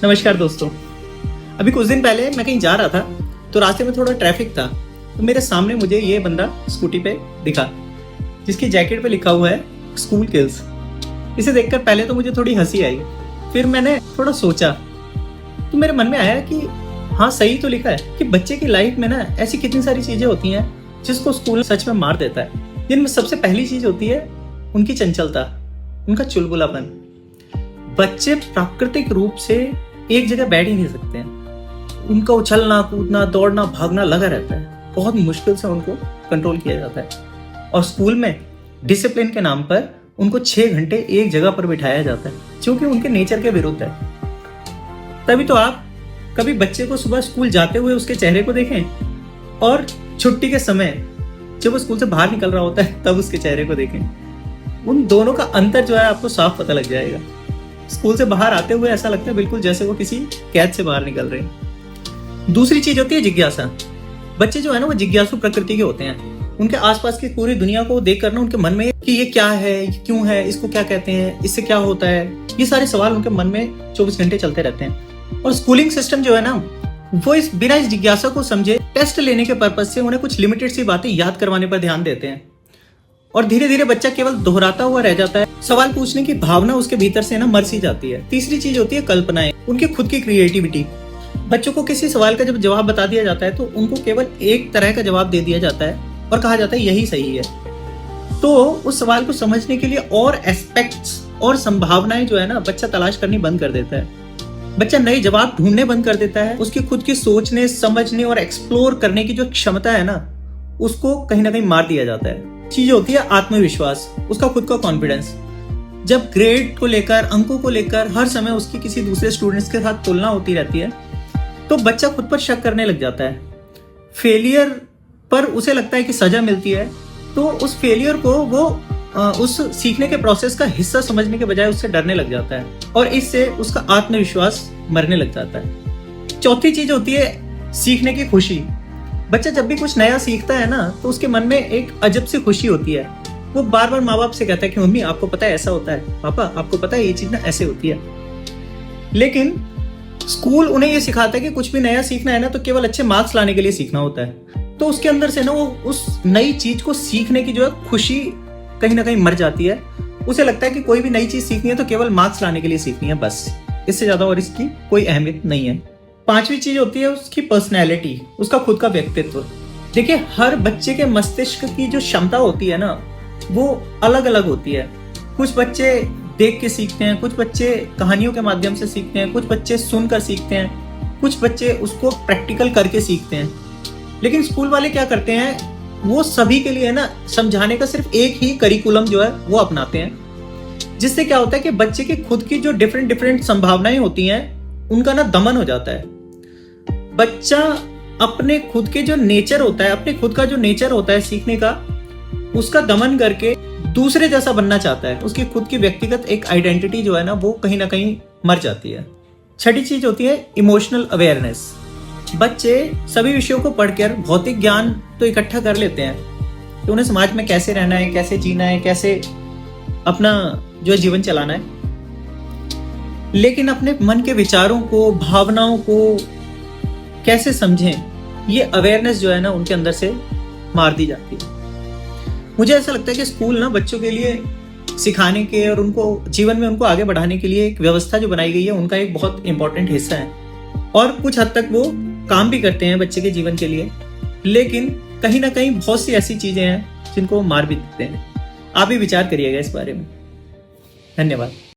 नमस्कार दोस्तों। अभी कुछ दिन पहले मैं कहीं जा रहा था तो रास्ते में थोड़ा ट्रैफिक था, तो मेरे सामने मुझे ये बंदा स्कूटी पे दिखा जिसकी जैकेट पे लिखा हुआ है स्कूल किल्स। इसे देखकर पहले तो मुझे थोड़ी हंसी आई, फिर मैंने थोड़ा सोचा तो मेरे मन में आया कि हाँ सही तो लिखा है कि बच्चे की लाइफ में ना ऐसी कितनी सारी चीजें होती हैं जिसको स्कूल सच में मार देता है। जिनमें सबसे पहली चीज होती है उनकी चंचलता, उनका चुलबुलापन। बच्चे प्राकृतिक रूप से एक जगह बैठ ही नहीं सकते हैं, उनका उछलना कूदना दौड़ना भागना लगा रहता है, बहुत मुश्किल से उनको कंट्रोल किया जाता है। और स्कूल में डिसिप्लिन के नाम पर उनको 6 घंटे एक जगह पर बिठाया जाता है जो कि उनके नेचर के विरुद्ध है। तभी तो आप कभी बच्चे को सुबह स्कूल जाते हुए उसके चेहरे को देखें और छुट्टी के समय जब वो स्कूल से बाहर निकल रहा होता है तब उसके चेहरे को देखें। उन दोनों का अंतर जो है आपको साफ पता लग जाएगा। स्कूल से बाहर आते हुए ऐसा लगता है बिल्कुल जैसे वो किसी कैद से बाहर निकल रहे हैं। दूसरी चीज होती है जिज्ञासा। बच्चे जो है ना वो जिज्ञासु प्रकृति के होते हैं। उनके आसपास की पूरी दुनिया को देख कर ना उनके मन में कि ये क्या है, ये क्यों है, इसको क्या कहते हैं, इससे क्या होता है, ये सारे सवाल उनके मन में 24 घंटे चलते रहते हैं। और स्कूलिंग सिस्टम जो है ना वो बिना इस जिज्ञासा को समझे टेस्ट लेने के पर्पज से उन्हें कुछ लिमिटेड सी बातें याद करवाने पर ध्यान देते हैं और धीरे धीरे बच्चा केवल दोहराता हुआ रह जाता है। सवाल पूछने की भावना उसके भीतर से ना मर सी जाती है। तीसरी चीज होती है कल्पनाएं, उनकी खुद की क्रिएटिविटी। बच्चों को किसी सवाल का जब जवाब बता दिया जाता है तो उनको केवल एक तरह का जवाब दे दिया जाता है और कहा जाता है यही सही है। तो उस सवाल को समझने के लिए और एस्पेक्ट्स और संभावनाएं जो है ना बच्चा तलाश करनी बंद कर देता है। बच्चा नए जवाब ढूंढने बंद कर देता है। उसकी खुद की सोचने समझने और एक्सप्लोर करने की जो क्षमता है ना उसको कहीं ना कहीं मार दिया जाता है। चीज होती है आत्मविश्वास, उसका खुद का कॉन्फिडेंस। जब ग्रेड को लेकर अंकों को लेकर हर समय उसकी किसी दूसरे स्टूडेंट्स के साथ तुलना होती रहती है तो बच्चा खुद पर शक करने लग जाता है। फेलियर पर उसे लगता है कि सजा मिलती है तो उस फेलियर को वो उस सीखने के प्रोसेस का हिस्सा समझने के बजाय उससे डरने लग जाता है और इससे उसका आत्मविश्वास मरने लग जाता है। चौथी चीज होती है सीखने की खुशी। बच्चा जब भी कुछ नया सीखता है ना तो उसके मन में एक अजब सी खुशी होती है। वो बार बार माँ बाप से कहता है कि मम्मी आपको पता है ऐसा होता है, पापा आपको पता है ये चीज ना ऐसे होती है। लेकिन स्कूल उन्हें ये सिखाता है कि कुछ भी नया सीखना है ना तो केवल अच्छे मार्क्स लाने के लिए सीखना होता है। तो उसके अंदर से ना वो उस नई चीज को सीखने की जो है खुशी कहीं ना कहीं मर जाती है। उसे लगता है कि कोई भी नई चीज सीखनी है तो केवल मार्क्स लाने के लिए सीखनी है, बस इससे ज्यादा और इसकी कोई अहमियत नहीं है। पांचवी चीज होती है उसकी पर्सनैलिटी, उसका खुद का व्यक्तित्व। देखिए हर बच्चे के मस्तिष्क की जो क्षमता होती है ना वो अलग अलग होती है। कुछ बच्चे देख के सीखते हैं, कुछ बच्चे कहानियों के माध्यम से सीखते हैं, कुछ बच्चे सुनकर सीखते हैं, कुछ बच्चे उसको प्रैक्टिकल करके सीखते हैं। लेकिन स्कूल वाले क्या करते हैं वो सभी के लिए ना समझाने का सिर्फ एक ही करिकुलम जो है वो अपनाते हैं, जिससे क्या होता है कि बच्चे की खुद की जो डिफरेंट संभावनाएं होती हैं उनका ना दमन हो जाता है। बच्चा अपने खुद के जो नेचर होता है, अपने खुद का जो नेचर होता है सीखने का, उसका दमन करके दूसरे जैसा बनना चाहता है। उसकी खुद की व्यक्तिगत एक आइडेंटिटी जो है ना वो कहीं ना कहीं मर जाती है। छठी चीज होती है इमोशनल अवेयरनेस। बच्चे सभी विषयों को पढ़कर भौतिक ज्ञान तो इकट्ठा कर लेते हैं कि उन्हें समाज में कैसे रहना है, कैसे जीना है, कैसे अपना जो जीवन चलाना है, लेकिन अपने मन के विचारों को भावनाओं को कैसे समझें ये अवेयरनेस जो है ना उनके अंदर से मार दी जाती है। मुझे ऐसा लगता है कि स्कूल ना बच्चों के लिए सिखाने के और उनको जीवन में उनको आगे बढ़ाने के लिए एक व्यवस्था जो बनाई गई है उनका एक बहुत इंपॉर्टेंट हिस्सा है और कुछ हद तक वो काम भी करते हैं बच्चे के जीवन के लिए। लेकिन कहीं ना कहीं बहुत सी ऐसी चीजें हैं जिनको वो मार भी देते हैं। आप भी विचार करिएगा इस बारे में। धन्यवाद।